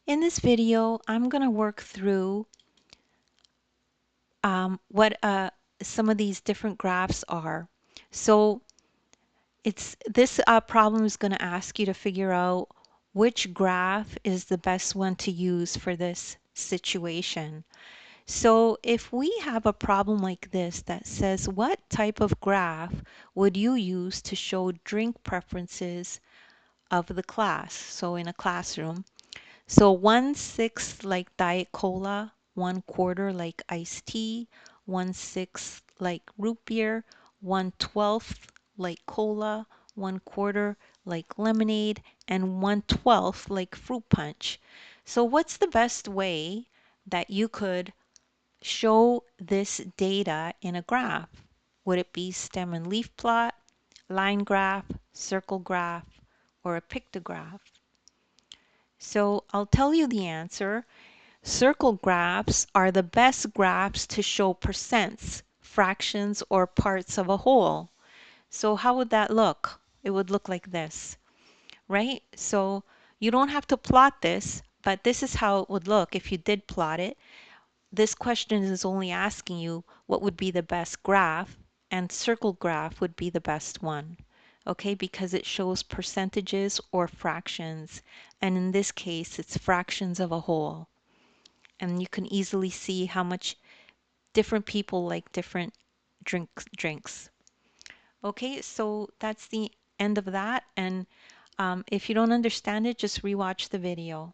In this video, I'm going to work through what some of these different graphs are. So this problem is going to ask you to figure out which graph is the best one to use for this situation. So if we have a problem like this that says, what type of graph would you use to show drink preferences of the class? So in a classroom. So 1/6 like Diet Cola, 1/4 like iced tea, 1/6 like root beer, 1/12 like cola, 1/4 like lemonade, and 1/12 like fruit punch. So what's the best way that you could show this data in a graph? Would it be stem and leaf plot, line graph, circle graph, or a pictograph? So I'll tell you the answer. Circle graphs are the best graphs to show percents, fractions, or parts of a whole. So how would that look? It would look like this, right? So you don't have to plot this, but this is how it would look if you did plot it. This question is only asking you what would be the best graph, and circle graph would be the best one. Okay, because it shows percentages or fractions, and in this case it's fractions of a whole. And you can easily see how much different people like different drinks. Okay, so that's the end of that, and if you don't understand it, just rewatch the video.